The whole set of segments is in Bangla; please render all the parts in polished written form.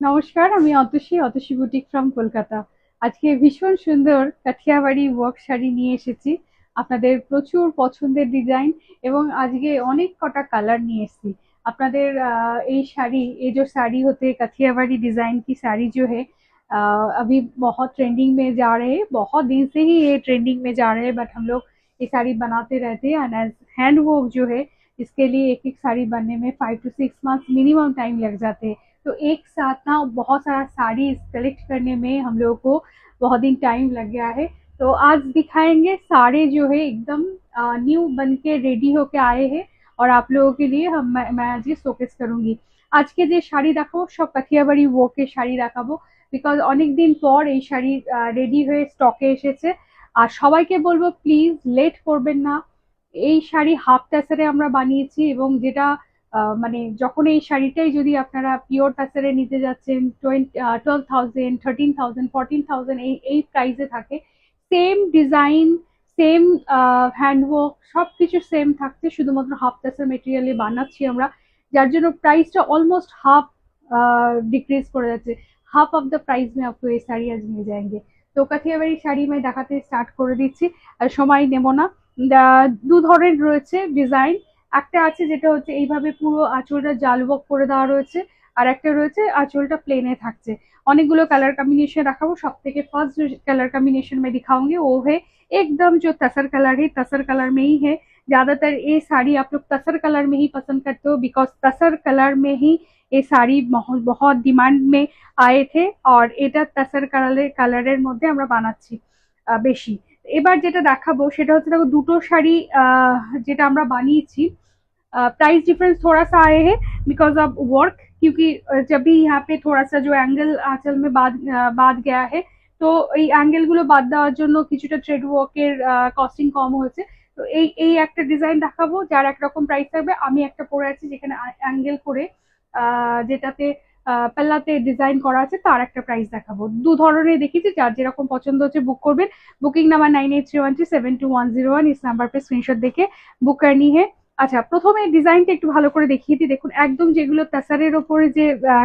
নমস্কার, আমি অতসী বুটিক ফ্রম কলকাতা। আজকে ভীষণ সুন্দর কাঠিয়াবাড়ি ওয়ার্ক শাড়ি নিয়ে এসেছি। আপনাদের প্রচুর পছন্দের ডিজাইন এবং আজকে অনেক কটা কালার নিয়ে এসেছি। আপনাদের এই शाड़ी ये जो साड़ी होते हैं काठियावाड़ी डिजाइन की साड़ी जो है अभी बहुत ट्रेंडिंग में जा रहे हैं। बहुत दिन से ही ये ट्रेंडिंग में जा रहे हैं, बट हम लोग ये साड़ी बनाते रहते हैं एंड हैंड वर्क जो है इसके लिए एक एक साड़ी बनने में 5 to 6 months मिनिमम टाइम लग जाते हैं। तो एक साथ ना बहुत सारा साड़ी कलेक्ट करने में हम लोगों को बहुत दिन टाइम लग गया है। तो आज दिखाएंगे सारे जो है एकदम न्यू बन के रेडी होके आए हैं और आप लोगों के लिए मैं आज ये शोकेस करूंगी। আজকে যে শাড়ি দেখাবো সব কাঠিয়াবাড়ি ওয়ার্কের শাড়ি দেখাবো, বিকজ অনেক দিন পর এই শাড়ি রেডি হয়ে স্টকে এসেছে। আর সবাইকে বলবো প্লিজ লেট করবেন না। এই শাড়ি হাফ টাসারে আমরা বানিয়েছি এবং যেটা মানে যখন এই শাড়িটাই যদি আপনারা পিওর টাসারে নিতে যাচ্ছেন 12,000, 13,000, 14,000 এই এই প্রাইসে থাকে। সেম ডিজাইন, সেম হ্যান্ডওয়ার্ক, সবকিছু সেম থাকছে, শুধুমাত্র হাফ টাসার মেটেরিয়ালে বানাচ্ছি আমরা, যার জন্য প্রাইসটা অলমোস্ট হাফ डिक्रीज করে যাচ্ছে। হাফ অফ দ্য প্রাইস মে আপকো এই শাড়ি আজ মিল जाएंगे। তো কাঠিয়াবাড়ি শাড়ি আমি দেখাতে স্টার্ট করে দিচ্ছি, আর সময় নেব না। দু ধরনের রয়েছে ডিজাইন। একটা আছে যেটা হচ্ছে এইভাবে পুরো আঁচলটা জাল ওয়ার্ক করে দেওয়া রয়েছে, আর একটা রয়েছে আঁচলটা প্লেনে থাকছে। অনেকগুলো कलर कॉम्बिनेशन रखाबो। सब থেকে फर्स्ट जो कलर कॉम्बिनेशन में दिखाऊंगी वो है एकदम जो तसर कलर है, तसर कलर में ही है। ज्यादातर ये साड़ी आप लोग तसर कलर में ही पसंद करते हो, बिकॉज तसर कलर में ही ये साड़ी बहुत बहुत डिमांड में आए थे और এটা तसर কালারের মধ্যে আমরা বানাচ্ছি বেশি। এবার যেটা দেখাবো সেটা হচ্ছে দেখো দুটো শাড়ি যেটা আমরা বানিয়েছি। प्राइस डिफरेंस थोड़ा सा आए हैं बिकॉज ऑफ वर्क, क्योंकि जब भी यहाँ पे थोड़ा सा जो অ্যাঙ্গেল আঁচল में বাদ गया है, তো এই অ্যাঙ্গেল গুলো বাদ দেওয়ার জন্য কিছুটা থ্রেড ওয়ার্কের কস্টিং কম হয়েছে। তো এই এই একটা ডিজাইন দেখাবো যার একরকম প্রাইস থাকবে। আমি একটা পরে আছি যেখানে অ্যাঙ্গেল করে যেটাতে পাল্লাতে ডিজাইন করা আছে তার একটা প্রাইস দেখাবো। দু ধরনের দেখিয়েছি, যার যেরকম পছন্দ হচ্ছে বুক করবেন। বুকিং নাম্বার 9831372101, इस नंबर पे स्क्रीनशॉट देके बुक करनी है। আচ্ছা, প্রথমে ডিজাইনটা একটু ভালো করে দেখিয়ে দিই। দেখুন একদম যেগুলো তাসারের ওপরে যে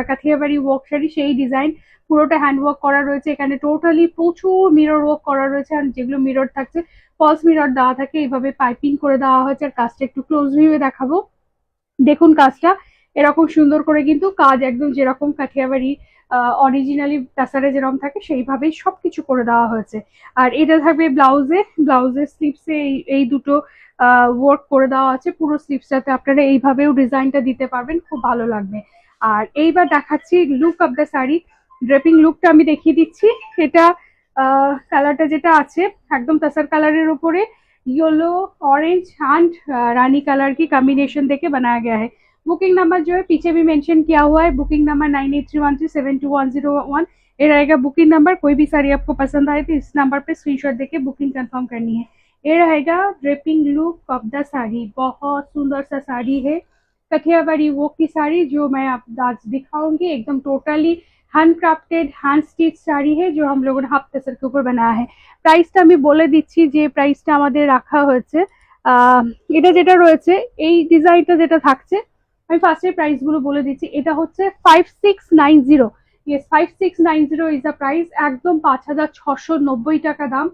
কাঠিয়াবাড়ি ওয়ার্ক শাড়ি সেই ডিজাইন পুরোটা হ্যান্ড ওয়ার্ক করা রয়েছে। এখানে টোটালি প্রচুর মিরর ওয়ার্ক করা রয়েছে, আর যেগুলো মিরর থাকছে ফলস মিরর দেওয়া থাকে, এইভাবে পাইপিং করে দেওয়া হয়েছে। আর কাজটা একটু ক্লোজ ভিউয়ে দেখাবো। দেখুন কাজটা এরকম সুন্দর করে, কিন্তু কাজ একদম যেরকম কাঠিয়াবাড়ি অরিজিনালি তাসারে যেরকম থাকে সেইভাবেই সবকিছু করে দেওয়া হয়েছে। আর এটা থাকবে ব্লাউজে, ব্লাউজের স্লিপসে এই দুটো ওয়ার্ক করে দেওয়া আছে। পুরো স্লিপসটাতে আপনারা এইভাবেও ডিজাইনটা দিতে পারবেন, খুব ভালো লাগবে। আর এইবার দেখাচ্ছি look of the sari, draping লুকটা আমি দেখিয়ে দিচ্ছি। এটা কালারটা যেটা আছে একদম तसर কালারের উপরে yellow, orange and Rani colour की कॉम्बिनेशन देके बनाया गया है। बुकिंग नंबर जो है पीछे भी मेंशन किया हुआ है, बुकिंग नंबर 9831372101 ये रहेगा बुकिंग नंबर। कोई भी साड़ी आपको पसंद आए तो इस नंबर पे स्क्रीनशॉट देके बुकिंग कंफर्म करनी है। ये रहेगा draping look of the sari. बहुत सुंदर सा साड़ी है, कठियावाड़ी वो की साड़ी जो मैं आप आज दिखाऊंगी, एकदम totally handcrafted hand stitch sari है जो हम लोगों ने हाफ तसर के ऊपर बनाया है। প্রাইসটা আমি বলে দিচ্ছি যে প্রাইসটা আমাদের রাখা হয়েছে। এটা যেটা রয়েছে এই ডিজাইনটা যেটা থাকছে, আমি ফার্স্টে প্রাইস গুলো বলে দিচ্ছি। এটা হচ্ছে 5690। Yes, 5690 is the price. একদম 5,690 টাকা দাম।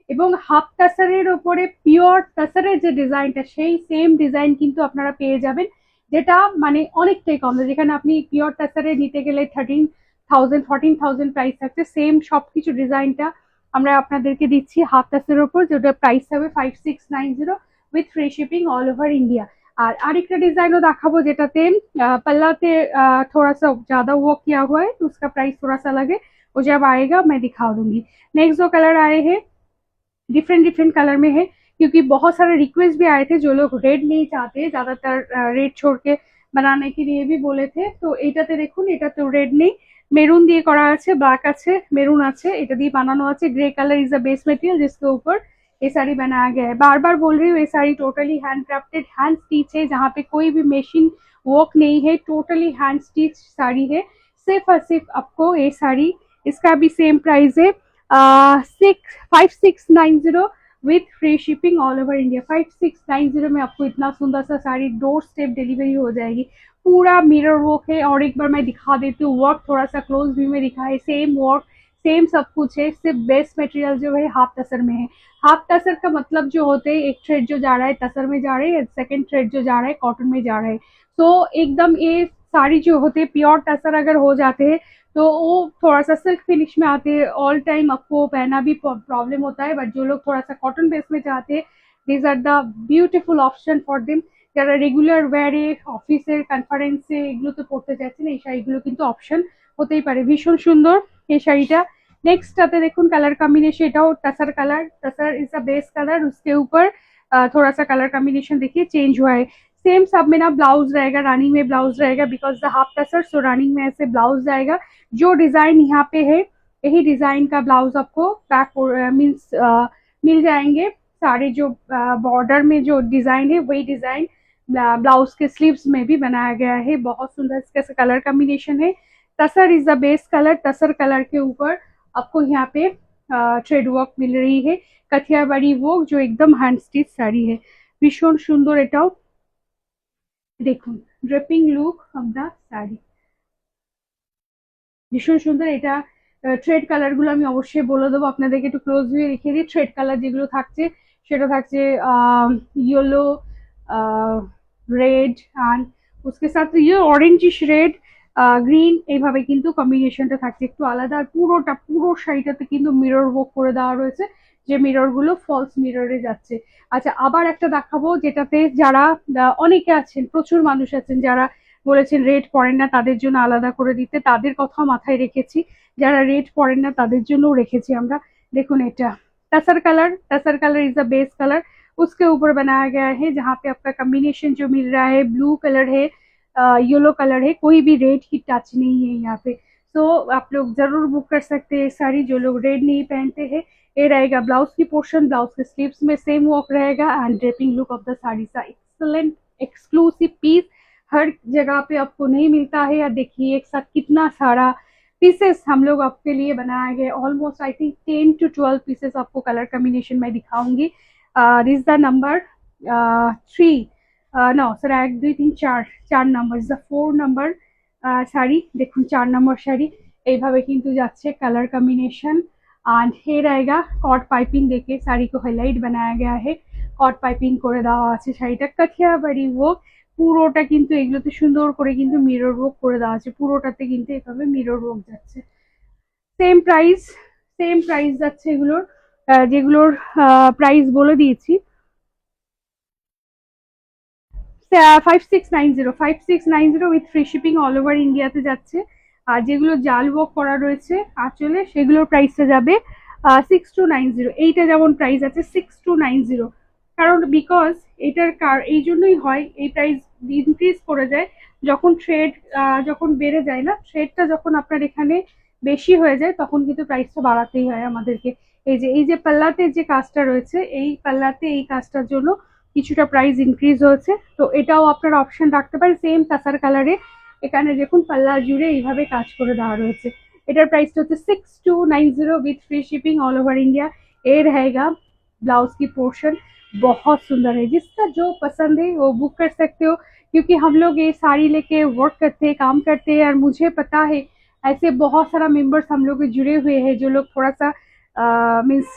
এবং হাফ টাসারের ওপরে পিওর টাসারের যে ডিজাইনটা সেই সেম ডিজাইন কিন্তু আপনারা পেয়ে যাবেন, যেটা মানে অনেকটাই কম। যেখানে আপনি পিওর টাসারে নিতে গেলে 13,000, 14,000 প্রাইস থাকছে, সেম সবকিছু ডিজাইনটা আমরা আপনাদেরকে দিচ্ছি হাফ টাসের ওপর, যেটা প্রাইস হবে 5690 with free shipping all over India. আর আরেকটা डिजाइनও দেখাবো যেটাতে पल्लाते थोड़ा सा ज्यादा वर्क किया हुआ है, तो उसका प्राइस थोड़ा सा लगे, वो जब आएगा मैं दिखा दूंगी। नेक्स्ट जो कलर आए हैं डिफरेंट डिफरेंट कलर में है, क्योंकि बहुत सारे रिक्वेस्ट भी आए थे जो लोग रेड नहीं चाहते, ज्यादातर रेड छोड़ के बनाने के लिए भी बोले थे। तो এটাতে দেখুন, এটা তো রেড নেই, মেরুন দিয়ে করা আছে, ব্ল্যাক আছে, মেরুন আছে, এটা দিয়ে বানানো আছে। Grey colour is the base material जिसके ऊपर ये साड़ी बनाया गया है। बार बार बोल रही हूँ, ये sari totally handcrafted hand stitch है, जहाँ पे कोई भी मशीन वर्क नहीं है, टोटली हैंड स्टिच साड़ी है। सिर्फ और सिर्फ आपको ये साड़ी, इसका भी सेम प्राइस है 5690 with free shipping all over India. 5690 में आपको इतना सुंदर सा साड़ी डोर स्टेप डिलीवरी हो जाएगी। पूरा मिरर वर्क है, और एक बार मैं दिखा देती हूँ, वर्क थोड़ा सा क्लोज व्यू में दिखा है, सेम वर्क सेम सब कुछ है, सिर्फ बेस्ट मटेरियल जो है हाफ तसर में है। हाफ तसर का मतलब जो होते हैं, एक थ्रेड जो जा रहा है तसर में जा रहा है, सेकंड थ्रेड जो जा रहा है कॉटन में जा रहा है। तो एकदम ये साड़ी जो होते हैं प्योर टसर अगर हो जाते हैं तो वो थोड़ा सा सिल्क फिनिश में आते हैं, ऑल टाइम आपको पहना भी प्रॉब्लम होता है। बट जो लोग थोड़ा सा कॉटन बेस में चाहते हैं, these are the beautiful option for them. যারা রেগুলার ওয়্যারে অফিসের কনফারেন্সে এগুলোতে পড়তে চাচ্ছেন, এই শাড়িগুলো কিন্তু অপশন হতেই পারে। ভীষণ সুন্দর এই শাড়িটা। नेक्स्टটাতে দেখুন কালার कॉम्बिनेशन, এটাও tussar colour, tussar is the base colour, उसके ऊपर थोड़ा सा कलर कॉम्बिनेशन देखिए चेंज हुआ है। सेम सब में ना ब्लाउज रहेगा, रानिंग में ब्लाउज रहेगा, because the half tussar, so running में ऐसे ब्लाउज जाएगा। जो डिजाइन यहाँ पे है यही डिजाइन का ब्लाउज आपको बैक मीन्स मिल जाएंगे। सारे जो बॉर्डर में जो डिजाइन है वही डिजाइन ब्लाउज के स्लीव्स में भी बनाया गया है। बहुत सुंदर इसका कलर कॉम्बिनेशन है। Tussar is the base colour, tussar colour के ऊपर आपको यहाँ पे थ्रेड वर्क मिल रही है, कथियाबाड़ी वर्क, जो एकदम हैंड स्टिच শাড়ি है। ভীষণ সুন্দর এটাও, দেখুন draping look of the sari, ভীষণ সুন্দর। এটা থ্রেড কালার গুলো আমি অবশ্যই বলে দেবো আপনাদেরকে, একটু ক্লোজ ভিউ দেখিয়ে দিই। থ্রেড কালার যেগুলো থাকছে সেটা থাকছে ইয়েলো, রেড অ্যান্ড उसके साथ ये অরেঞ্জিশ রেড, গ্রিন, এইভাবে কিন্তু কম্বিনেশনটা থাকছে একটু আলাদা। আর পুরোটা পুরো শাড়িটাতে কিন্তু মিরর ওয়ার্ক করে দেওয়া রয়েছে, যে মিরর গুলো ফলস মিররে যাচ্ছে। আচ্ছা, আবার একটা দেখাবো যেটাতে যারা অনেকে আছেন, প্রচুর মানুষ আছেন যারা বলেছেন রেড পরেন না, তাদের জন্য আলাদা করে দিতে, তাদের কথা মাথায় রেখেছি। যারা রেড পরেন না তাদের জন্যও রেখেছি আমরা। দেখুন এটা tussar colour is the base colour, उसके ऊपर बनाया गया है, जहाँ पे आपका कॉम्बिनेशन जो मिल रहा है ब्लू कलर है, येलो कलर है, कोई भी रेड की टच नहीं है यहाँ पे। तो आप लोग जरूर बुक कर सकते हैं साड़ी, जो लोग रेड नहीं पहनते हैं। ये रहेगा ब्लाउज की पोर्शन, ब्लाउज के स्लीव्स में सेम वर्क रहेगा and draping look of the sari सा एक्सलेंट एक्सक्लूसिव पीस हर जगह पे आपको नहीं मिलता है। या देखिए एक साथ कितना सारा पीसेस हम लोग आपके लिए बनाए गए, almost I think 10 to 12 pieces आपको कलर कॉम्बिनेशन में दिखाऊंगी। This the number 3, no sir, 1 2 3 4 4 number, is the 4 number sari. দেখুন 4 নম্বর শাড়ি এইভাবে কিন্তু যাচ্ছে कलर कॉम्बिनेशन। एंड ये रहेगा कॉट पाइपिंग देके साड़ी को हाईलाइट बनाया गया है, कट पाइपिंग করে দেওয়া আছে শাড়িটা, কাঠিয়াবাড়ি ওয়ার্ক পুরোটা কিন্তু এগুলোতে সুন্দর করে কিন্তু মিরর ওয়ার্ক করে দেওয়া আছে, পুরোটাতে কিন্তু এভাবে মিরর ওয়ার্ক যাচ্ছে। সেম প্রাইস, সেম প্রাইস যাচ্ছে এগুলোর, যেগুলোর প্রাইস বলে দিয়েছি। 5690 with free shipping all over ইন্ডিয়াতে যাচ্ছে। আর যেগুলো জাল ওয়ার্ক করা রয়েছে আঁচলে সেগুলোর প্রাইসটা যাবে 6290। এইটা যেমন প্রাইস আছে 6290, কারণ বিকজ এটার এই জন্যই হয় এই প্রাইস ইনক্রিজ করে যায় যখন থ্রেড যখন বেড়ে যায় না, থ্রেডটা যখন আপনার এখানে বেশি হয়ে যায় তখন কিন্তু প্রাইসটা বাড়াতেই হয় আমাদেরকে। এই যে পাল্লাতে যে কাজটা রয়েছে, এই পাল্লাতে এই কাজটার জন্য কিছুটা প্রাইস ইনক্রিজ হয়েছে। তো এটাও আপনারা অপশন রাখতে পারেন। সেম টাসার কালারে এখানে দেখুন পাল্লা জুড়ে এইভাবে কাজ করে দেওয়া রয়েছে। এটার প্রাইসটা হচ্ছে 6290 with free shipping all over India. ये रहेगा ब्लाउज की पोर्शन, बहुत सुंदर है, जिसका जो पसंद है वो बुक कर सकते हो, क्योंकि हम लोग ये साड़ी लेके वर्क करते हैं, काम करते हैं। और मुझे पता है ऐसे बहुत सारा मेंबर्स हम लोग जुड़े हुए हैं जो लोग थोड़ा सा मीन्स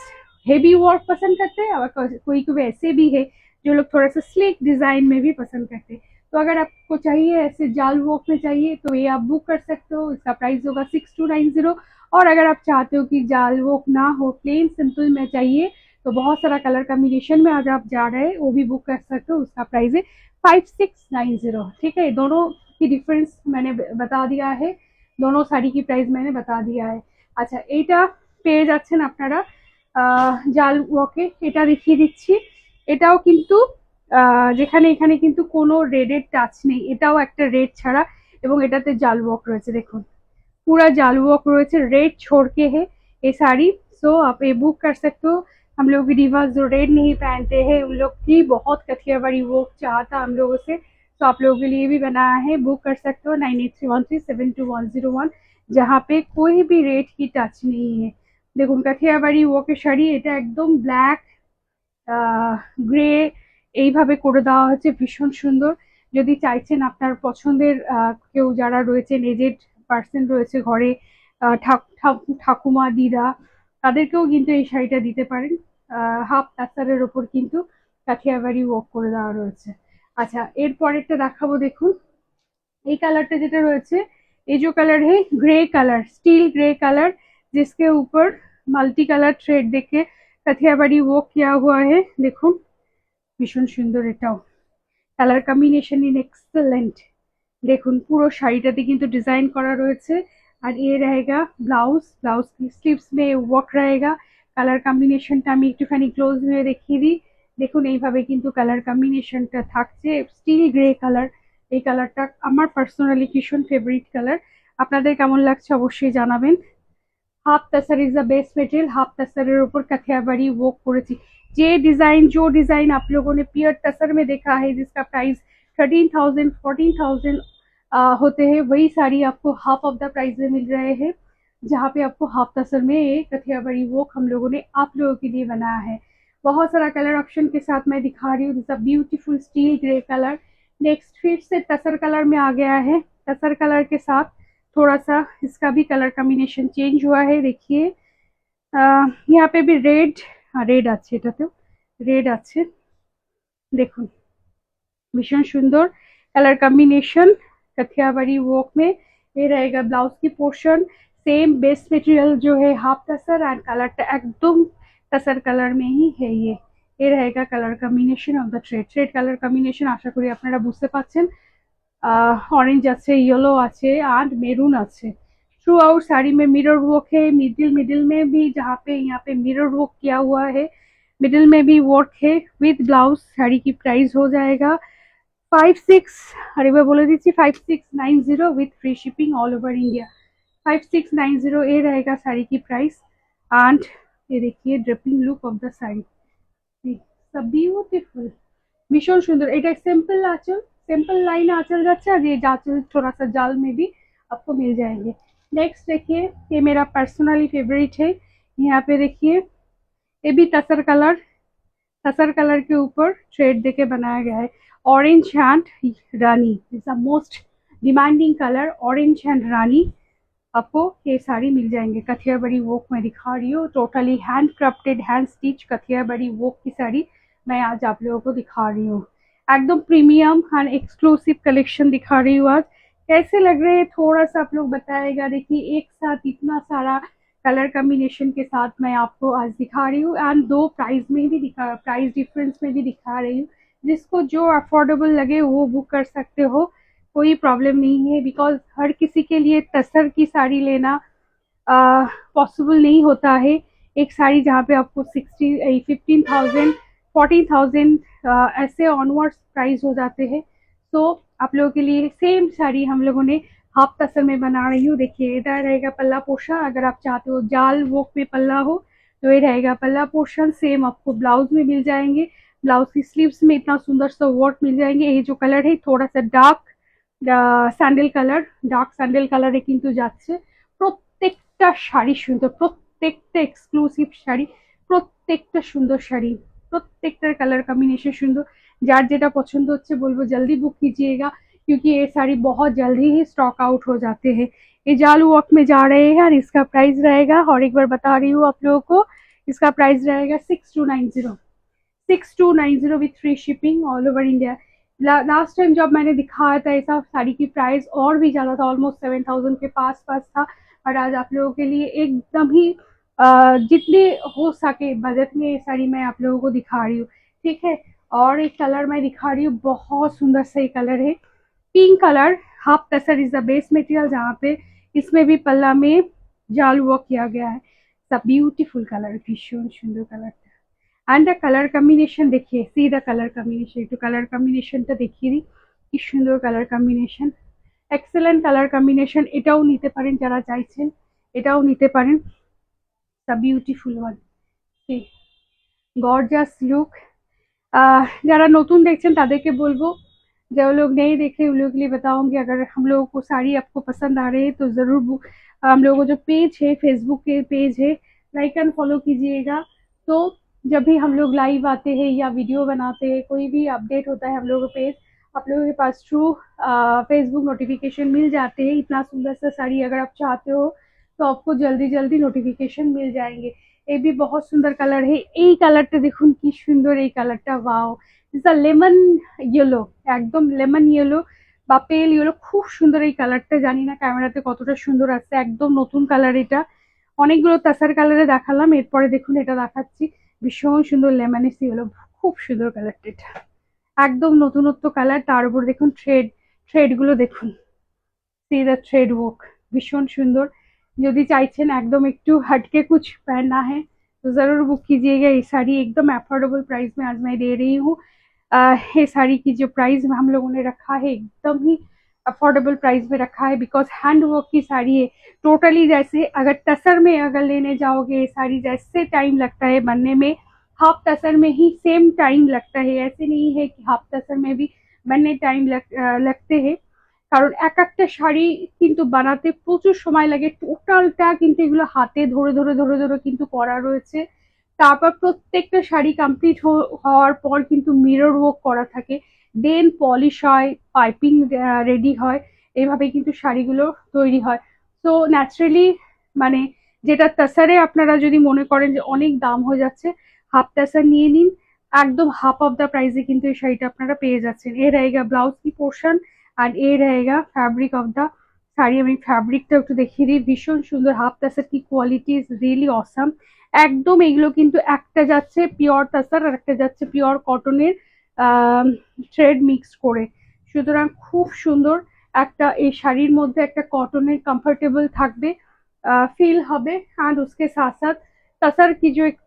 हेवी वर्क पसंद करते हैं, और कोई कोई ऐसे भी है जो लोग थोड़ा सा स्लीक डिजाइन में भी पसंद करते हैं। तो अगर आपको चाहिए ऐसे जाल वर्क में चाहिए तो ये आप बुक कर सकते हो, इसका प्राइस होगा 6290। और अगर आप चाहते हो कि जाल वर्क ना हो, प्लेन सिंपल में चाहिए, तो बहुत सारा कलर कॉम्बिनेशन में आज आप जा रहे हैं वो भी बुक कर सकते हो, उसका प्राइस है 5690। ठीक है, दोनों की डिफरेंस मैंने बता दिया है, दोनों শাড়ি की प्राइस मैंने बता दिया है। আচ্ছা, এইটা পেয়ে যাচ্ছেন আপনারা জাল ওয়ার্কে। এটা দেখিয়ে দিচ্ছি, এটাও কিন্তু যেখানে এখানে কিন্তু কোনো রেডের টাচ নেই, এটাও একটা রেড ছাড়া, এবং এটাতে জাল ওয়ার্ক রয়েছে। দেখুন पूरा जाल वर्क रয়েছে, रेड छोड़ के है ये साड़ी। सो आप ये बुक कर सकते हो। हम लोग रिवर्स जो रेड नहीं पहनते हैं उन लोग की बहुत कथियावाड़ी वर्क चाहता हम लोगों से, तो आप लोगों के लिए भी बनाया है, बुक कर सकते हो 9831372101, जहाँ पे कोई भी रेड की टच नहीं है। দেখুন কাঠিয়াবাড়ি ওয়ার্কের শাড়ি, এটা একদম ব্ল্যাক গ্রে এইভাবে করে দেওয়া হচ্ছে, ভীষণ সুন্দর। যদি চাইছেন আপনার পছন্দের কেউ যারা রয়েছেন, এজেড পার্সন রয়েছে ঘরে, ঠাকুমা দিদা, তাদেরকেও কিন্তু এই শাড়িটা দিতে পারেন। হাফ তাসারের ওপর কিন্তু কাঠিয়াবাড়ি ওয়ার্ক করে দেওয়া রয়েছে। আচ্ছা, এর পরেরটা দেখাবো, দেখুন এই कलरটা যেটা রয়েছে, ये जो कलर है grey colour, steel grey colour, जिसके ऊपर मल्टी कलर थ्रेड देके कथियाबाड़ी वर्क किया हुआ है। দেখুন ভীষণ সুন্দর, এটাও কালার কম্বিনেশন ইন এক্সেলেন্ট। দেখুন পুরো শাড়িটাতে কিন্তু ডিজাইন করা রয়েছে। আর ये रहेगा ब्लाउज, ब्लाउज की स्लीव्स में वर्क रहेगा। কালার কম্বিনেশনটা আমি একটুখানি ক্লোজ হয়ে দেখিয়ে দিই। দেখুন এইভাবে কিন্তু কালার কম্বিনেশনটা থাকছে, স্টিল গ্রে কালার। এই কালারটা আমার পার্সোনালি ভীষণ ফেভারিট কালার। আপনাদের কেমন লাগছে অবশ্যই জানাবেন। Half tussar is the best material. Half tussar ऊपर कथियाबाड़ी वर्क করেছি। যে डिजाइन जो डिजाइन आप लोगों ने पियर तसर में देखा है, जिसका प्राइस 13,000 14,000 होते हैं, वही साड़ी आपको हाफ ऑफ द प्राइस में मिल रहे हैं, जहाँ पे आपको हाफ तसर में कथियाबाड़ी वर्क हम लोगों ने आप लोगों के लिए बनाया है। बहुत सारा कलर ऑप्शन के साथ मैं दिखा रही हूँ। This a beautiful steel grey colour. Next फिर से तसर कलर में आ गया है। तसर कलर के साथ थोड़ा सा इसका भी कलर कॉम्बिनेशन चेंज हुआ है। देखिए यहाँ पे भी रेड, रेड আছে, এটাতেও রেড আছে। দেখুন भीषण सुंदर कलर कॉम्बिनेशन कथियाबाड़ी वर्क में। ये रहेगा ब्लाउज की पोर्शन, सेम बेस मटेरियल जो है हाफ टसर, एंड कलर एकदम टसर कलर में ही है। ये रहेगा colour combination of the thread. Thread colour combination आशा करी আপনারা বুঝতে পারছেন। ऑरेंज আছে, येलो আছে, एंड मेरून আছে। थ्रू आउट साड़ी में मिरर वर्क है। मिडिल मिडिल में भी जहाँ पे यहाँ पे मिरर वर्क किया हुआ है, मिडिल में भी वर्क है विद ब्लाउज। साड़ी की प्राइस हो जाएगा 56, अरे मैं बोले दीजिए 5690 with free shipping all over India. 5690 ये रहेगा साड़ी की प्राइस। एंड ये देखिए draping look of the sari, सब ब्यूटीफुल, भीषण सुंदर। এটা सिंपल आंचल, सिंपल लाइन आंचल যাচ্ছে, और ये आंचल थोड़ा सा जाल में भी आपको मिल जाएंगे। नेक्स्ट देखिए, ये मेरा पर्सनली फेवरेट है। यहाँ पे देखिए ये भी तसर कलर, तसर कलर के ऊपर थ्रेड देके बनाया गया है। Orange and rani is the most demanding colour. Orange and rani आपको ये साड़ी मिल जाएंगे। कथियाबाड़ी वर्क में दिखा रही हूँ, totally handcrafted hand stitch Kathiawadi work की साड़ी मैं आज आप लोगों को दिखा रही हूँ। एकदम प्रीमियम एंड एक्सक्लूसिव कलेक्शन दिखा रही हूँ आज। कैसे लग रहे हैं थोड़ा सा आप लोग बताएगा। देखिए एक साथ इतना सारा कलर कॉम्बिनेशन के साथ मैं आपको आज दिखा रही हूँ, एंड दो प्राइस में भी दिखा, प्राइस डिफरेंस में भी दिखा रही हूँ। जिसको जो अफोर्डेबल लगे वो बुक कर सकते हो, कोई प्रॉब्लम नहीं है। बिकॉज हर किसी के लिए तसर की साड़ी लेना पॉसिबल नहीं होता है। एक साड़ी जहाँ पे आपको 15,000 14,000 ऐसे ऑनवर्ड्स प्राइस हो जाते हैं। तो आप लोगों के लिए सेम साड़ी हम लोगों ने हाफ तसर में बना रही हूँ। देखिए इधर रहेगा पल्ला पोर्शन, अगर आप चाहते हो जाल वर्क में पल्ला हो तो ये रहेगा पल्ला पोर्शन। सेम आपको ब्लाउज में मिल जाएंगे। ब्लाउज की स्लीव्स में इतना सुंदर सा वर्क मिल जाएंगे। ये जो कलर है थोड़ा सा dark sandal colour, dark sandal কালারে কিন্তু যাচ্ছে। প্রত্যেকটা শাড়ি সুন্দর, প্রত্যেকটা এক্সক্লুসিভ শাড়ি, প্রত্যেকটা সুন্দর শাড়ি, প্রত্যেকটার কালার कॉम्बिनेशन সুন্দর। যার যেটা পছন্দ হচ্ছে বলবো जल्दी बुक कीजिएगा, क्योंकि ये साड़ी बहुत जल्दी ही स्टॉक आउट हो जाते हैं। ये जालू वर्क में जा रहे हैं और इसका प्राइस रहेगा, और एक बार बता रही हूँ आप लोगों को, इसका प्राइस रहेगा 6290, 6290 with free shipping all over India. Last time जब मैंने दिखाया था ऐसा साड़ी की प्राइस और भी ज़्यादा था, ऑलमोस्ट 7,000 के पास पास था। और आज आप लोगों के लिए एकदम ही जितने हो सके बजट में ये साड़ी मैं आप लोगों को दिखा रही हूँ, ठीक है। और एक कलर मैं दिखा रही हूँ, बहुत सुंदर सा ये कलर है, pink colour. Half tussar is the base material, जहाँ पे इसमें भी पल्ला में जाल वर्क किया गया है। सब ब्यूटीफुल कलर, भीषण सुंदर colour. And the colour combination देखिए, सी द कलर कॉम्बिनेशन, একটু কালার কম্বিনেশনটা দেখিয়ে দিই, কি সুন্দর colour combination, excellent colour combination. এটাও নিতে পারেন যারা চাইছেন, এটাও নিতে পারেন। The beautiful one, see gorgeous look. যারা নতুন দেখছেন তাদেরকে বলবো, जो लोग नहीं देख रहे उन लोगों के लिए बताऊंगी, अगर हम लोगों को साड़ी आपको पसंद आ रही है तो ज़रूर हम लोगों को जो पेज है, फेसबुक के पेज है, लाइक एंड फॉलो कीजिएगा। तो जब भी हम लोग लाइव आते हैं या वीडियो बनाते हैं, कोई भी अपडेट होता है हम लोगों पे, आप लोगों के पास थ्रू फेसबुक नोटिफिकेशन मिल जाते हैं। इतना सुंदर सा साड़ी अगर आप चाहते हो তো आपको জলদি জলদি নোটিফিকেশন মিল যায়গে। এই বি বহুত সুন্দর কালার হে, এই কালারটা দেখুন কি সুন্দর, এই কালারটা wow, it's a lemon yellow, একদম লেমন ইয়েলো বা পেল ইয়েলো, খুব সুন্দর এই কালারটা। জানি না ক্যামেরাতে কতটা সুন্দর আসছে, একদম নতুন কালার এটা। অনেকগুলো তাসার কালারে দেখালাম, এরপরে দেখুন এটা দেখাচ্ছি, ভীষণ সুন্দর লেমনিস ইয়েলো, খুব সুন্দর কালারটা এটা, একদম নতুনত্ব কালার। তার উপর দেখুন থ্রেড গুলো দেখুন, সি দ্য থ্রেড ওয়ার্ক, ভীষণ সুন্দর। यदि चाहছেন एकदम একটু हटके कुछ पहनना है तो जरूर बुक कीजिएगा। ये साड़ी एकदम अफोर्डेबल प्राइस में आज मैं दे रही हूँ। ये साड़ी की जो प्राइस हम लोगों ने रखा है एकदम ही अफोर्डेबल प्राइस में रखा है, बिकॉज हैंड वर्क की साड़ी है टोटली। जैसे अगर टसर में अगर लेने जाओगे ये साड़ी, जैसे टाइम लगता है बनने में, हाफ टसर में ही सेम टाइम लगता है। ऐसे नहीं है कि हाफ टसर में भी बनने टाइम लगते हैं, কারণ এক একটা শাড়ি কিন্তু বানাতে প্রচুর সময় লাগে। টোটালটা কিন্তু এগুলো হাতে ধরে ধরে ধরে ধরে কিন্তু করা রয়েছে। তারপর প্রত্যেকটা শাড়ি কমপ্লিট হওয়ার পর কিন্তু মিরর ওয়ার্ক করা থাকে, দেন পলিশ হয়, পাইপিং রেডি হয়, এইভাবে কিন্তু শাড়িগুলো তৈরি হয়। তো ন্যাচারালি মানে যেটা তাসারে আপনারা যদি মনে করেন যে অনেক দাম হয়ে যাচ্ছে, হাফ তাসার নিয়ে নিন, একদম হাফ অফ দ্য প্রাইসে কিন্তু এই শাড়িটা আপনারা পেয়ে যাচ্ছেন। এর रहेगा ব্লাউজ কি পোর্শন আর এ रहेगा फैब्रिक ऑफ द শাড়ি। আমি ফ্যাব্রিকটা একটু দেখিয়ে দিই, ভীষণ সুন্দর। হাফ তাসার কি কোয়ালিটি ইজ রিয়েলি অসাম। একদম এগুলো কিন্তু একটা যাচ্ছে পিওর তাসার আর একটা যাচ্ছে পিওর কটনের থ্রেড মিক্স করে, সুতরাং খুব সুন্দর একটা এই শাড়ির মধ্যে একটা কটনের कंफर्टेबल থাকবে, फील হবে। एंड उसके साथ साथ तसर की जो एक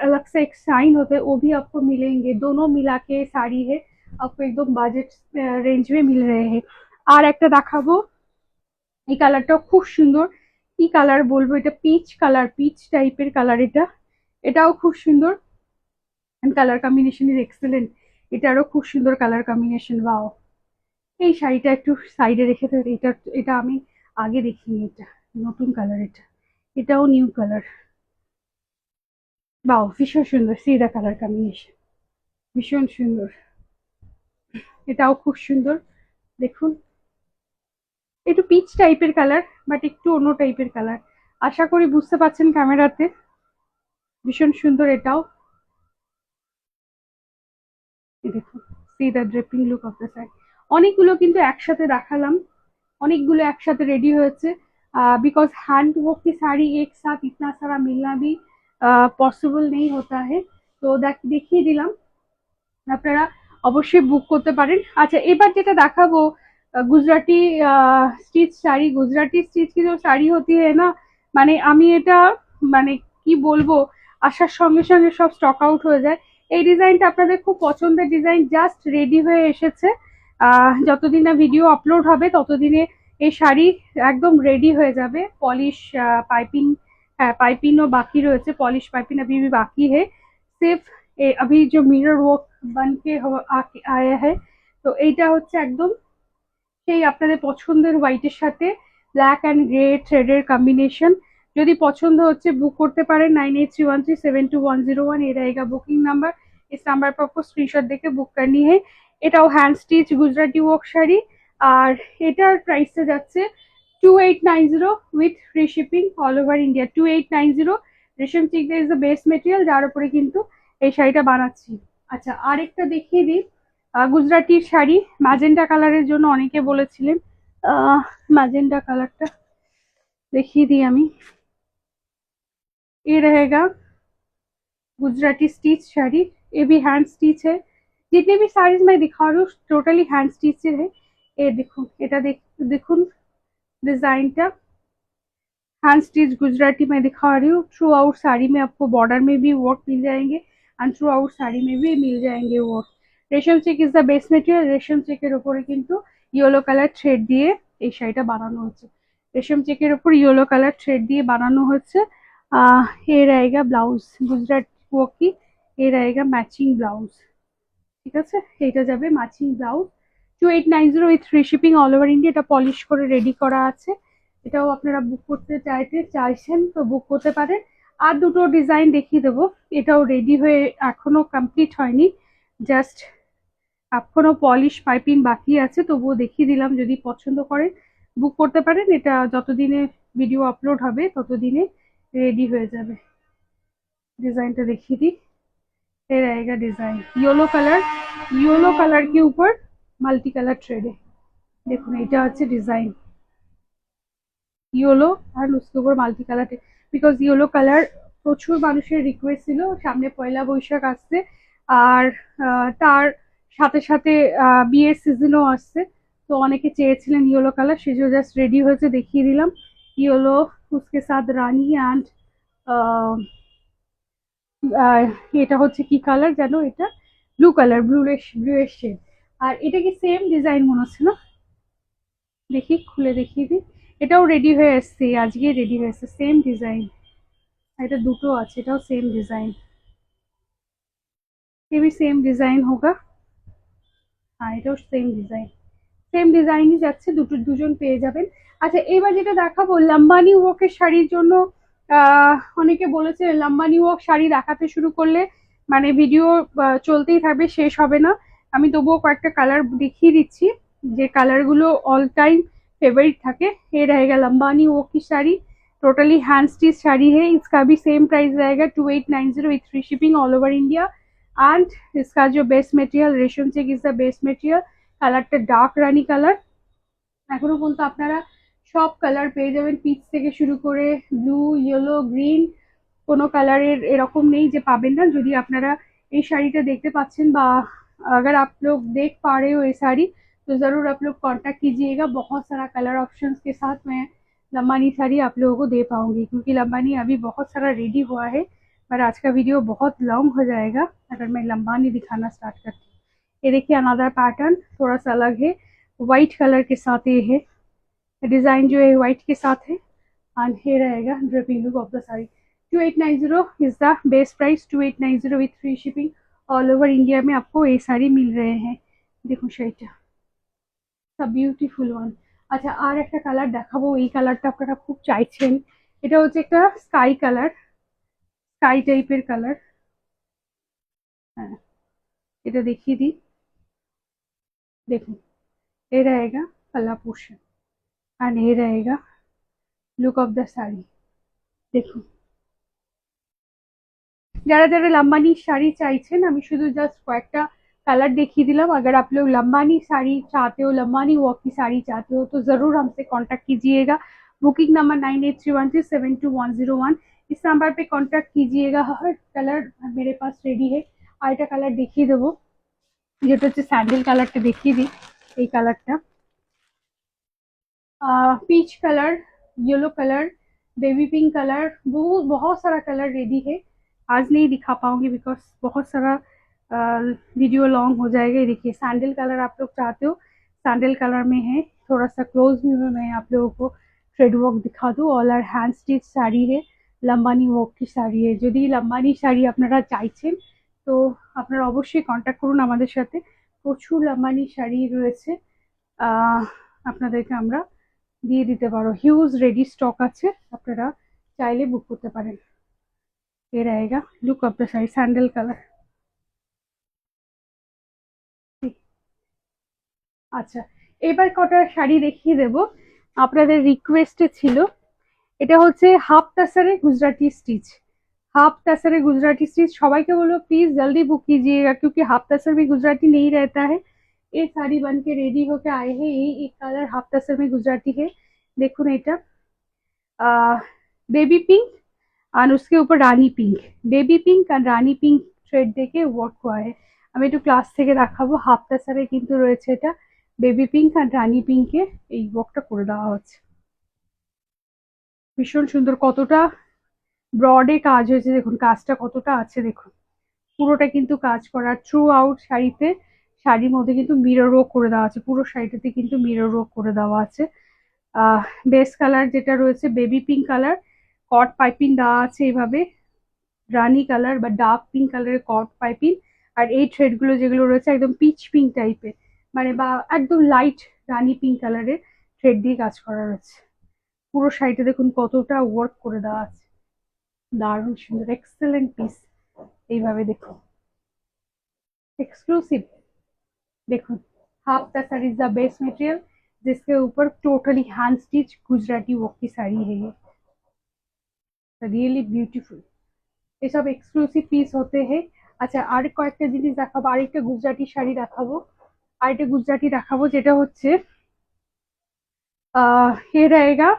अलग से एक साइन होते हैं वो भी आपको मिलेंगे। दोनों मिला के साड़ी है, आपको एकदम বাজেট রেঞ্জ में मिल रहे हैं। আর একটা দেখাবো, এই কালারটাও খুব সুন্দর। কি কালার বলবো, এটা পিচ কালার, পিচ টাইপের কালার এটা, এটাও খুব সুন্দর। কালার কম্বিনেশন ইজ এক্সেলেন্ট, এটারও খুব সুন্দর কালার কম্বিনেশন। ওয়াও, এই শাড়িটা একটু সাইডে রেখে দেবে। এটা এটা আমি আগে দেখিনি, এটা নতুন কালার, এটা এটাও নিউ কালার। বাও, ভীষণ সুন্দর, সি দা কালার কম্বিনেশন, ভীষণ সুন্দর। এটাও খুব সুন্দর, দেখুন একটু পিচ টাইপের কালার, বাট একটু অন্য টাইপের কালার। আশা করি বুঝতে পারছেন ক্যামেরাতে, ভীষণ সুন্দর এটাও। দেখুন, C the draping look of the sari. অনেকগুলো কিন্তু একসাথে দেখালাম, অনেকগুলো একসাথে রেডি হয়েছে, बिकॉज हैंड वर्क की साड़ी एक साथ इतना सारा मिलना भी पॉसिबल नहीं होता है। তো দেখিয়ে দিলাম, আপনারা অবশ্যই বুক করতে পারেন। আচ্ছা, এবার যেটা দেখাবো গুজরাটি স্টিচ শাড়ি। গুজরাটি স্টিচ কি যে শাড়ি হতি है ना, মানে আমি এটা মানে কি বলবো, আসার সঙ্গে সঙ্গে সব স্টক আউট হয়ে যায়। এই ডিজাইনটা আপনাদের খুব পছন্দের ডিজাইন, জাস্ট রেডি হয়ে এসেছে। যতদিন না ভিডিও আপলোড হবে ততদিনে এই শাড়ি একদम रेडी হয়ে যাবে। पॉलिश पाइपिंग, पाइपिंगও বাকি রয়েছে, पॉलिश पाइपिंग अभी भी बाकी है। सिर्फ अभी जो मिरर वर्क बन के आया है, তো এইটা হচ্ছে একদম সেই আপনাদের পছন্দের হোয়াইটের সাথে ব্ল্যাক অ্যান্ড গ্রে থ্রেডের কম্বিনেশন। যদি পছন্দ হচ্ছে বুক করতে পারেন 9831372101, ये रहेगा बुकिंग नंबर। इस नंबर पर आपको स्क्रीनशॉट देके बुक करनी है। এটাও hand stitch Gujarati work sari, আর এটার প্রাইসটা যাচ্ছে 2890 with free shipping all over India. 2890, রেশম চিকটা ইজ দ্য বেস্ট মেটেরিয়াল, যার উপরে কিন্তু এই শাড়িটা বানাচ্ছি। আচ্ছা, আরেকটা দেখিয়ে দিই গুজরাটির শাড়ি, ম্যাজেন্টা কালারের জন্য অনেকে বলেছিলেন, ম্যাজেন্টা কালারটা দেখিয়ে দিই আমি। ये रहेगा गुजराती स्टिच साड़ी, ये भी हैंड स्टिच है। जितने भी साड़ीज मैं दिखा रही हूँ टोटली हैंड स्टिच है। ये देखो, এটা দেখুন डिजाइनটা, हैंड स्टिच गुजराती मैं दिखा रही हूँ। थ्रू आउट साड़ी में आपको बॉर्डर में भी वर्क मिल जाएंगे एंड थ्रू आउट साड़ी में भी मिल जाएंगे work. Resham check is the best material. রেশম চেকের উপরে কিন্তু ইয়েলো কালার থ্রেড দিয়ে এই শাড়িটা বানানো হচ্ছে। রেশম চেকের উপর ইয়েলো কালার থ্রেড দিয়ে বানানো হচ্ছে। ये रहेगा ব্লাউজ গুজরাট ওয়ার্ক কি, ये रहेगा ম্যাচিং ব্লাউজ। ঠিক আছে, এটা যাবে matching blouse. 2890 with free shipping all over India. এটা পলিশ করে রেডি করা আছে। এটাও আপনারা বুক করতে চাইছেন তো বুক করতে পারেন। আর দুটো ডিজাইন দেখিয়ে দেবো, এটাও রেডি হয়ে এখনো কমপ্লিট হয়নি, জাস্ট এখনো পলিশ পাইপিং বাকি আছে, তবুও দেখিয়ে দিলাম, যদি পছন্দ করেন বুক করতে পারেন। এটা যতদিনে ভিডিও আপলোড হবে ততদিনে रेडी হয়ে যাবে। डिजाइनটা দেখিয়ে দিই, ये रहेगा डिजाइन, येलो कलर के ऊपर मल्टी कलर थ्रेड है। দেখুন এটা হচ্ছে ডিজাইন, ইয়েলো আর उसके ऊपर multi colour, because yellow colour প্রচুর মানুষের রিকোয়েস্ট ছিল, সামনে পয়লা বৈশাখ আসছে আর তার সাথে সাথে বিয়ের সিজনও আসছে, তো অনেকে চেয়েছিলেন ইয়েলো কালার, সেজন্য জাস্ট রেডি হয়েছে দেখিয়ে দিলাম। ইয়েলো उसके साथ রানী অ্যান্ড এটা হচ্ছে কি কালার জানো, এটা ব্লু কালার, ব্লুইশ শেড। আর এটা কি সেম ডিজাইন মনে হচ্ছে না, দেখি খুলে দেখিয়ে দিই। এটাও রেডি হয়ে এসছে, আজকে রেডি হয়ে এসছে, সেম ডিজাইন। এটা দুটো আছে, এটাও সেম ডিজাইন, ये भी सेम डिजाइन होगा। হ্যাঁ এটাও সেম ডিজাইনই যাচ্ছে, দুজন পেয়ে যাবেন। আচ্ছা এবার যেটা দেখাবো লাম্বানি ওয়ার্কের শাড়ির জন্য, অনেকে বলেছে লাম্বানি ওয়ার্ক শাড়ি দেখাতে শুরু করলে মানে ভিডিও চলতেই থাকবে, শেষ হবে না। আমি তবুও কয়েকটা কালার দেখিয়ে দিচ্ছি, যে কালারগুলো অল टाइम फेवरेट থাকে। ये रहेगा लंबानी वर्क की sari, totally hand stitch sari है, इसका भी सेम प्राइस रहेगा 2890 with free shipping all over India. And इसका जो best material resham check is the best material. কালারটা ডার্ক রানী কালার, এখনো পর্যন্ত আপনারা সব কালার পেয়ে যাবেন, পিচ থেকে শুরু করে ব্লু, ইয়েলো, গ্রিন, কোনো কালারের এরকম নেই যে পাবেন না। যদি আপনারা এই শাড়িটা দেখতে পাচ্ছেন বা अगर आप लोग देख पा रहे हो ये साड़ी, तो ज़रूर आप लोग कांटेक्ट कीजिएगा, बहुत सारा कलर ऑप्शंस के साथ मैं लंबानी साड़ी आप लोगों को दे पाऊंगी, क्योंकि लंबानी अभी बहुत सारा रेडी हुआ है, पर आज का वीडियो बहुत लॉन्ग हो जाएगा अगर मैं लंबानी दिखाना स्टार्ट करती हूँ। ये देखिए अनदर पैटर्न, थोड़ा सा अलग है, व्हाइट कलर के साथ ये है डिजाइन, जो है व्हाइट के साथ है। एंड ये रहेगा draping look of the sari. 2890 is the best price, 2890 with free shipping all over India में आपको ये साड़ी मिल रहे हैं। দেখুন শাড়িটা বিউটিফুল ওয়ান। আচ্ছা আর একটা কালার দেখাবো, এই কালারটা আপনারা খুব চাইছেন, এটা হচ্ছে একটা স্কাই কালার, স্কাই টাইপের কালার। হ্যাঁ এটা দেখিয়ে দিই, দেখুন ये रहेगा पल्ला पोर्शन एंड ये रहेगा लुक ऑफ द साड़ी। দেখুন যারা যারা लंबानी শাড়ি চাইছেন, আমি শুধু জাস্ট কয়েকটা कलर देखिए दिलाम। अगर आप लोग लंबानी साड़ी चाहते हो, लंबानी वर्क की साड़ी चाहते हो, तो जरूर हमसे कांटेक्ट कीजिएगा। बुकिंग नंबर 9831372101, इस नंबर पे कांटेक्ट कीजिएगा। हर कलर मेरे पास रेडी है। আরেকটা কালার দেখিয়ে দেবো, যেটা হচ্ছে স্যান্ডেল কালারটা দেখিয়ে দিই। এই কালারটা peach colour, yellow colour, baby pink colour, बहुत सारा कलर रेडी है। आज नहीं दिखा पाऊंगी बिकॉज बहुत सारा वीडियो लॉन्ग हो जाएगा। ये देखिए सैंडल कलर आप लोग चाहते हो, सैंडल कलर में है, थोड़ा सा क्लोज व्यू में मैं आप लोगों को थ्रेड वर्क दिखा दूँ। All are hand stitch sari है, লম্বানি ওয়ার্ক की শাড়ি है। যদি লম্বানি শাড়ি আপনারা চাইছেন তো আপনারা অবশ্যই কন্ট্যাক্ট করুন আমাদের সাথে, প্রচুর লম্বানি শাড়ি রয়েছে, আপনাদেরকে আমরা দিয়ে দিতে পারো, হিউজ রেডি স্টক আছে, আপনারা চাইলে বুক করতে পারেন। ये रहेगा look of the sari, sandal colour. আচ্ছা এবার কটা শাড়ি দেখিয়ে দেব, আপনাদের রিকোয়েস্টে ছিল। এটা হচ্ছে হাফ তাসারে गुजराती स्टिच, हाफ तसर गुजराती स्टिच। সবাইকে বলবো प्लीज जल्दी बुक कीजिएगा, क्योंकि हाफ तसर में गुजराती नहीं रहता है। ये साड़ी बन के रेडी होके आए हैं, यही एक कलर हाफ तसर में गुजराती है। देखो এটা बेबी पिंक और उसके ऊपर रानी पिंक, बेबी पिंक और रानी पिंक থ্রেড থেকে ওয়ার্ক করা है। আমি একটু ক্লাস থেকে দেখাবো, হাফ তাসারে কিন্তু রয়েছে এটা বেবি পিঙ্ক আর রানী পিঙ্কে এই ওয়ার্কটা করে দেওয়া হচ্ছে, ভীষণ সুন্দর। কতটা ব্রডে কাজ হয়েছে দেখুন, কাজটা কতটা আছে দেখুন, পুরোটা কিন্তু কাজ করা থ্রু আউট শাড়িতে। শাড়ির মধ্যে কিন্তু মিরর ওয়ার্ক করে দেওয়া আছে, পুরো শাড়িটাতে কিন্তু মিরর ওয়ার্ক করে দেওয়া আছে। বেস কালার যেটা রয়েছে বেবি পিঙ্ক কালার, কট পাইপিং দেওয়া আছে এইভাবে, রানি কালার বা ডার্ক পিঙ্ক কালারের কট পাইপিং। আর এই থ্রেডগুলো যেগুলো রয়েছে একদম পিচ পিঙ্ক টাইপের, মানে বা একদম লাইট রানি পিঙ্ক কালারের থ্রেড দিয়ে কাজ করা রয়েছে। পুরো শাড়িটা দেখুন কতটা ওয়ার্ক করে দেওয়া আছে। দারুণ সুন্দর, এক্সেলেন্ট পিস। এইভাবে দেখুন, एक्सक्लूसिव। देखो, half the sari is the best material, जिसके ऊपर totally hand stitch Gujarati work की साड़ी है ये, रियली ब्यूटीफुल। ये सब एक्सक्लूसिव पिस होते हैं। আচ্ছা, আর কয়েকটা জিনিস দেখাবো, আরেকটা গুজরাটি শাড়ি দেখাবো, আরেকটা গুজরাটি দেখাবো যেটা হচ্ছে ये रहेगा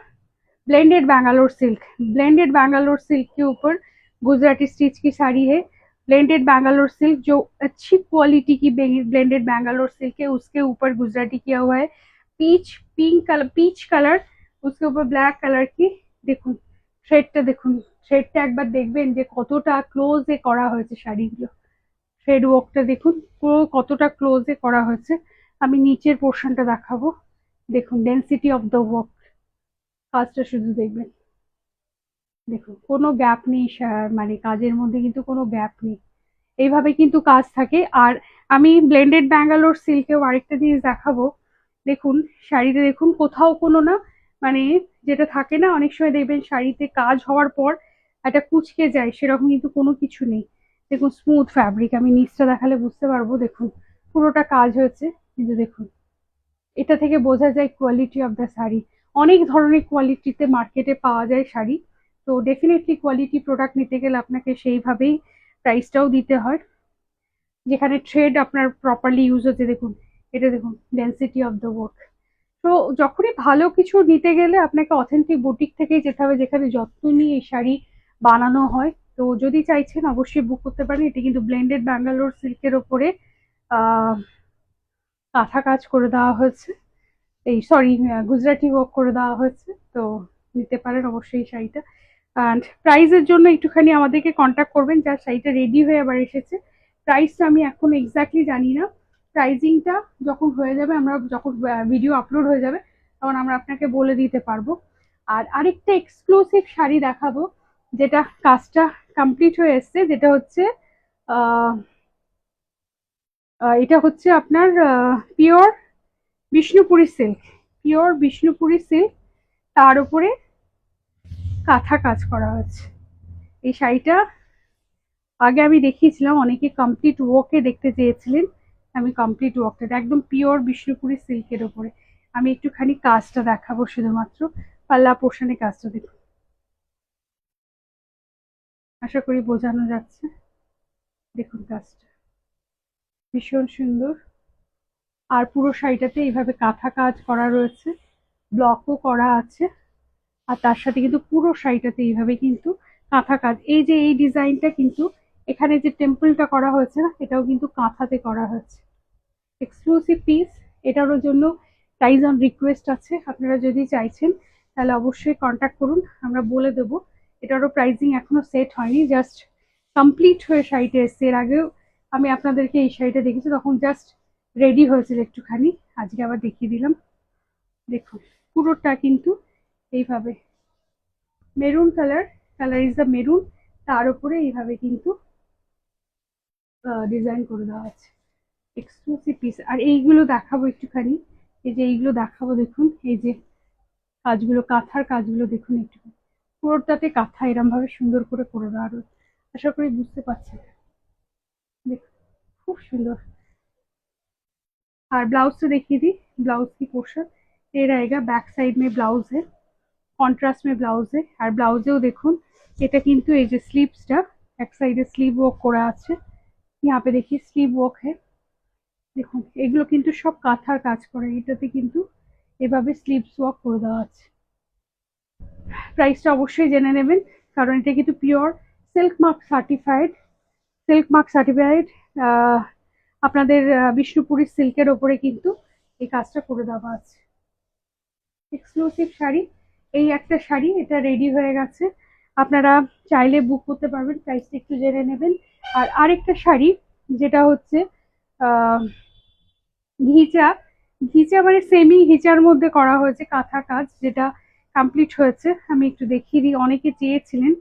blended Bangalore silk. Blended Bangalore silk के ऊपर गुजराती स्टिच की साड़ी है। ब्लेंडेड बैंगलोर सिल्क जो अच्छी क्वालिटी की ब्लेंडेड बैंगलोर सिल्क है, उसके ऊपर गुजराती किया हुआ है। Peach pink colour, peach colour, उसके ऊपर ব্ল্যাক কালার কি দেখুন, থ্রেডটা দেখুন, থ্রেডটা একবার দেখবেন যে কতটা ক্লোজে করা হয়েছে শাড়িগুলো। থ্রেড ওয়ার্কটা দেখুন পুরো কতটা ক্লোজে করা হয়েছে। আমি নিচের পোর্শনটা দেখাবো, দেখুন ডেন্সিটি অফ দ্য ওয়ার্ক, কাজটা শুধু দেখবেন, দেখুন কোনো গ্যাপ নেই, মানে কাজের মধ্যে কিন্তু কোনো গ্যাপ নেই, এইভাবে কিন্তু কাজ থাকে। আর আমি ব্লেন্ডেড ব্যাঙ্গালোর সিল্কেও আরেকটা জিনিস দেখাবো, দেখুন শাড়িতে দেখুন কোথাও কোনো না, মানে যেটা থাকে না অনেক সময় দেখবেন শাড়িতে কাজ হওয়ার পর একটা কুঁচকে যায়, সেরকম কিন্তু কোনো কিছু নেই। দেখুন স্মুথ ফ্যাব্রিক, আমি নিচটা দেখালে বুঝতে পারবো, দেখুন পুরোটা কাজ হয়েছে, কিন্তু দেখুন এটা থেকে বোঝা যায় কোয়ালিটি অফ দ্য শাড়ি। অনেক ধরনের কোয়ালিটিতে মার্কেটে পাওয়া যায় শাড়ি, তো ডেফিনেটলি কোয়ালিটি প্রোডাক্ট নিতে গেলে আপনাকে সেইভাবেই প্রাইসটাও দিতে হয়, যেখানে থ্রেড আপনার প্রপারলি ইউজ হচ্ছে। দেখুন এটা দেখুন ডেন্সিটি অফ দ্য ওয়ার্ক। তো যখনই ভালো কিছু নিতে গেলে আপনাকে অথেন্টিক বুটিক থেকেই যেতে হবে, যেখানে যত্ন নিয়ে এই শাড়ি বানানো হয়। তো যদি চাইছেন অবশ্যই বুক করতে পারেন। এটি কিন্তু ব্লেন্ডেড ব্যাঙ্গালোর সিল্কের ওপরে আহ কাঁথা কাজ করে দেওয়া হয়েছে, এই সরি গুজরাটি ওয়ার্ক করে দেওয়া হয়েছে, তো নিতে পারেন অবশ্যই শাড়িটা। অ্যান্ড প্রাইসের জন্য একটুখানি আমাদেরকে কন্ট্যাক্ট করবেন, যার শাড়িটা রেডি হয়ে আবার এসেছে। প্রাইসটা আমি এখন এক্স্যাক্টলি জানি না, প্রাইজিংটা যখন হয়ে যাবে, আমরা যখন ভিডিও আপলোড হয়ে যাবে তখন আমরা আপনাকে বলে দিতে পারবো। আর আরেকটা এক্সক্লুসিভ শাড়ি দেখাবো, যেটা কাজটা কমপ্লিট হয়ে এসছে, যেটা হচ্ছে আহ এটা হচ্ছে আপনার pure Bishnupuri silk, pure Bishnupuri silk, তার উপরে কাঁথা কাজ করা হয়েছে। এই শাড়িটা আগে আমি দেখিয়েছিলাম, অনেকে কমপ্লিট ওয়ার্কে দেখতে চেয়েছিলেন, আমি কমপ্লিট ওয়ার্কটা একদম পিওর বিষ্ণুপুরি সিল্কের ওপরে। আমি একটুখানি কাজটা দেখাবো শুধুমাত্র, পাল্লা পোর্শনে কাজটা দেখুন, আশা করি বোঝানো যাচ্ছে। দেখুন কাজটা ভীষণ সুন্দর, আর পুরো শাড়িটাতে এইভাবে কাঁথা কাজ করা রয়েছে, ব্লকও করা আছে, আর তার সাথে কিন্তু পুরো শাড়িটাতে এইভাবে কিন্তু কাঁথা কাজ। এই যে এই ডিজাইনটা কিন্তু এখানে যে টেম্পলটা করা হয়েছে না, এটাও কিন্তু কাঁথাতে করা হয়েছে, এক্সক্লুসিভ পিস। এটারও জন্য প্রাইস অন রিকোয়েস্ট আছে, আপনারা যদি চাইছেন তাহলে অবশ্যই কন্ট্যাক্ট করুন, আমরা বলে দেবো। এটারও প্রাইসিং এখনো সেট হয়নি, জাস্ট কমপ্লিট হয়ে শাড়িটা এসছে। এর আগেও আমি আপনাদেরকে এই শাড়িটা দেখেছি, তখন জাস্ট রেডি হয়েছিল একটুখানি, আজকে আবার দেখিয়ে দিলাম। দেখুন পুরোটা কিন্তু এইভাবে maroon colour, colour is the maroon, তার উপরে এইভাবে কিন্তু ডিজাইন করে দেওয়া আছে, এক্সক্লুসিভ পিস। আর এইগুলো দেখাবো একটুখানি, এই যে এইগুলো দেখাবো, দেখুন এই যে কাজগুলো, কাঁথার কাজগুলো দেখুন একটু, পুরোটাতে কাঁথা এরম ভাবে সুন্দর করে করে দেওয়া রয়েছে, আশা করি বুঝতে পারছেন। দেখুন খুব সুন্দর। और ब्लाउज तो देखिए दी, ब्लाउज की पोर्शन ये रहेगा, बैक साइड में ब्लाउज है, কন্ট্রাস্ট মে ব্লাউজে। আর ব্লাউজেও দেখুন এটা কিন্তু এই যে স্লিভসটা, এক সাইডে স্লিভ ওয়ার্ক করা আছে, यहाँ पे देखिए স্লিভ ওয়ার্ক है, দেখুন এগুলো কিন্তু সব কাঁথার কাজ করে, এটাতে কিন্তু এভাবে স্লিভস ওয়ার্ক করে দেওয়া আছে। প্রাইসটা অবশ্যই জেনে নেবেন, কারণ এটা কিন্তু pure silk mark certified, silk mark certified আপনাদের বিষ্ণুপুরি সিল্কের ওপরে কিন্তু এই কাজটা করে দেওয়া আছে। এক্সক্লুসিভ শাড়ি, এই একটা শাড়ি, এটা রেডি হয়ে গেছে, আপনারা চাইলে বুক করতে পারবেন, প্রাইসটা একটু জেনে নেবেন। আর আরেকটা শাড়ি যেটা হচ্ছে আহ ঘিচা, ঘিচা মানে সেমি ঘিচার মধ্যে করা হয়েছে কাঁথা কাজ, যেটা কমপ্লিট হয়েছে, আমি একটু দেখিয়ে দিই, অনেকে চেয়েছিলেন।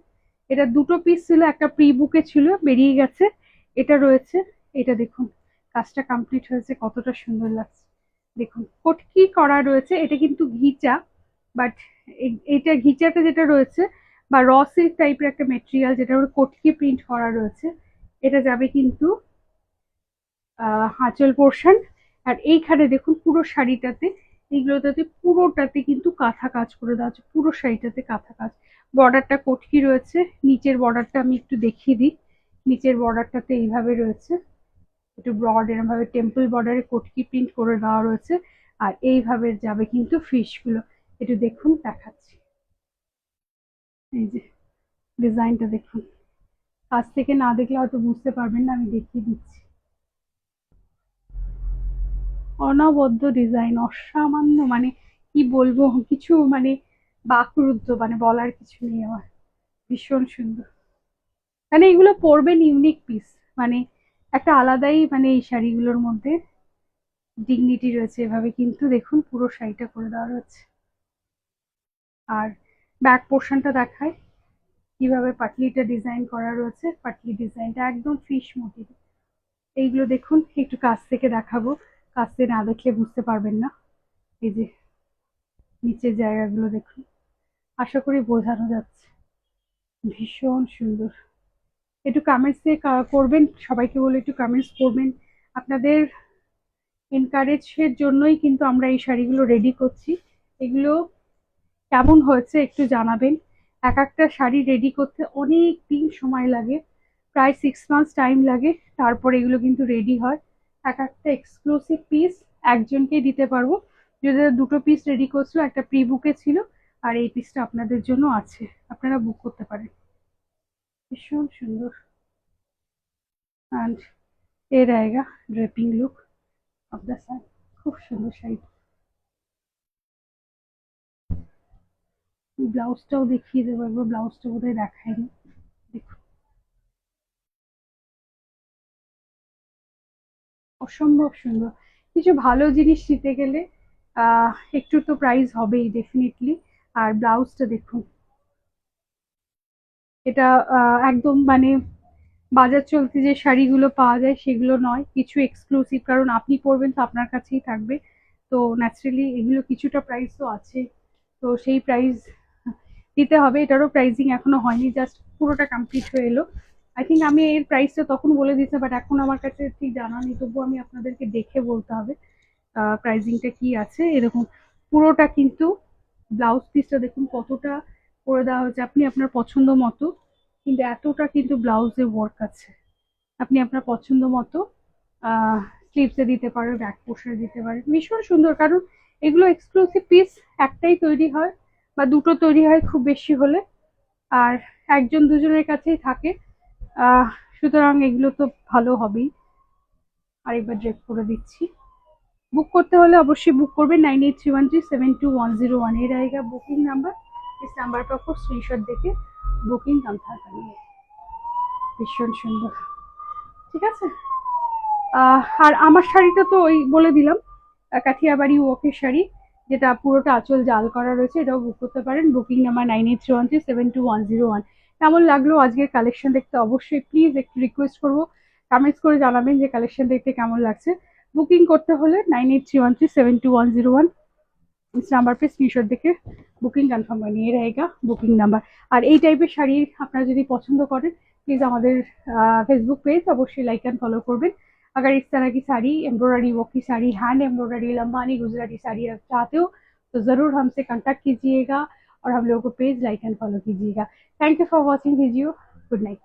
এটা দুটো পিস ছিল, একটা প্রি বুকে ছিল, বেরিয়ে গেছে, এটা রয়েছে, এটা দেখুন কাজটা কমপ্লিট হয়েছে, কতটা সুন্দর লাগছে। দেখুন কটকি করা রয়েছে, এটা কিন্তু ঘিচা, বাট এটা ঘিচাটা যেটা রয়েছে বা র সিল্ক টাইপের একটা মেটেরিয়াল, যেটা ওর কটকি প্রিন্ট করা রয়েছে। এটা যাবে কিন্তু আঁচল পোর্শন। আর এইখানে দেখুন পুরো শাড়িটাতে, এইগুলোতে পুরোটাতে কিন্তু কাঁথা কাজ করে দেওয়া আছে, পুরো শাড়িটাতে কাঁথা কাজ। বর্ডারটা কটকি রয়েছে, নিচের বর্ডারটা আমি একটু দেখিয়ে দিই। নিচের বর্ডারটাতে এইভাবে রয়েছে, একটু ব্রড এরকম ভাবে টেম্পল বর্ডারে কটকি প্রিন্ট করে দেওয়া রয়েছে। আর এইভাবে যাবে কিন্তু ফিশ গুলো, একটু দেখুন দেখাচ্ছি। এই যে ডিজাইনটা দেখুন, কাছ থেকে না দেখলে হয়তো বুঝতে পারবেন না, আমি দেখিয়ে দিচ্ছি। অনবদ্য ডিজাইন, অসামান্য, মানে কি বলবো, কিছু মানে বাকরুদ্ধ, মানে বলার কিছু নেই আমার। ভীষণ সুন্দর, মানে এগুলো পরবেন ইউনিক পিস, মানে একটা আলাদাই, মানে এই শাড়িগুলোর মধ্যে ডিগনিটি রয়েছে। এভাবে কিন্তু দেখুন পুরো শাড়িটা করে দেওয়া রয়েছে। আর ব্যাক পোর্শনটা দেখায় কিভাবে পাটলিটা ডিজাইন করা রয়েছে। পাটলি ডিজাইনটা একদম ফিশ মোটিভ। এইগুলো দেখুন, একটু কাছ থেকে দেখাবো, কাছ থেকে না দেখলে বুঝতে পারবেন না। এই যে নিচের জায়গাগুলো দেখুন, আশা করি বোঝানো যাচ্ছে। ভীষণ সুন্দর। একটু কমেন্টস দিয়ে করবেন, সবাইকে বলে একটু কমেন্টস করবেন। আপনাদের এনকারেজের জন্যই কিন্তু আমরা এই শাড়িগুলো রেডি করছি। এগুলো কেমন হয়েছে একটু জানাবেন। এক একটা শাড়ি রেডি করতে অনেক দিন সময় লাগে, প্রায় 6 মান্থস টাইম লাগে, তারপর এগুলো কিন্তু রেডি হয়। এক একটা এক্সক্লুসিভ পিস একজনকেই দিতে পারবো। যদি দুটো পিস রেডি করছিল, একটা প্রি বুকে ছিল, আর এই পিসটা আপনাদের জন্য আছে, আপনারা বুক করতে পারেন। ভীষণ সুন্দর। অ্যান্ড এ रहेगा draping look of the sari. খুব সুন্দর শাড়ি। ব্লাউজটাও দেখিয়ে দেবো একবার, ব্লাউজটা বোধহয় দেখায়নি। দেখুন অসম্ভব সুন্দর। কিছু ভালো জিনিস নিতে গেলে একটু তো প্রাইস হবেই ডেফিনেটলি। আর ব্লাউজটা দেখুন, এটা একদম মানে বাজার চলতি যে শাড়িগুলো পাওয়া যায় সেগুলো নয়, কিছু এক্সক্লুসিভ, কারণ আপনি পরবেন তো আপনার কাছেই থাকবে। তো ন্যাচারালি এগুলো কিছুটা প্রাইস তো আছে, তো সেই প্রাইস দিতে হবে। এটারও প্রাইসিং এখনো হয়নি, জাস্ট পুরোটা কমপ্লিট হয়ে এলো। আই থিঙ্ক আমি এর প্রাইসটা তখন বলে দিতে, বাট এখন আমার কাছে ঠিক জানা নেই, তবুও আমি আপনাদেরকে দেখে বলতে হবে প্রাইসিংটা কি আছে। এরকম পুরোটা কিন্তু ব্লাউজ পিসটা দেখুন কতটা করে দেওয়া হয়েছে, আপনি আপনার পছন্দ মতো, কিন্তু এতটা কিন্তু ব্লাউজে ওয়ার্ক আছে, আপনি আপনার পছন্দ মতো স্লিভসে দিতে পারেন, ব্যাক পোর্শনে দিতে পারেন। ভীষণ সুন্দর, কারণ এগুলো এক্সক্লুসিভ পিস, একটাই তৈরি হয় বা দুটো তৈরি হয় খুব বেশি হলে, আর একজন দুজনের কাছেই থাকে। সুতরাং এগুলো তো ভালো হবেই। আরেকবার ড্রেপ করে দিচ্ছি। बुक करते হলে অবশ্যই বুক করবেন 9831372101। ये रहेगा बुकिंग नंबर। इस नंबर पर आपको स्क्रीनशॉट देके बुकिंग कंफार्म करिए। ভীষণ সুন্দর, ঠিক আছে। আর আমার শাড়িটা তো ওই বলে দিলাম, কাঠিয়াবাড়ি ওয়ার্কের শাড়ি, যেটা পুরোটা আঁচল জাল করা রয়েছে, এটাও বুক করতে পারেন। Booking number 9831372101। কেমন লাগলো আজকের কালেকশন দেখতে, অবশ্যই প্লিজ একটু রিকোয়েস্ট করবো, কমেন্টস করে জানাবেন যে কালেকশন দেখতে কেমন লাগছে। বুকিং করতে হলে 9831372101 इस নাম্বার पे স্ক্রিনশট দেখে বুকিং কনফার্ম করে নিয়ে रहेगा বুকিং নাম্বার। আর এই টাইপের শাড়ি আপনারা যদি পছন্দ করেন, प्लीज আমাদের फेसबुक पेज अवश्य लाइक एंड फॉलो करबें। अगर इस तरह की साड़ी, एम्ब्रॉयडरी वर्क की साड़ी, हैंड एम्ब्रॉयडरी, लंबानी गुजराती साड़ी आप चाहते हो तो जरूर हमसे कांटेक्ट कीजिएगा और हम लोगों को पेज लाइक एंड फॉलो कीजिएगा। Thank you for watching video. Good night.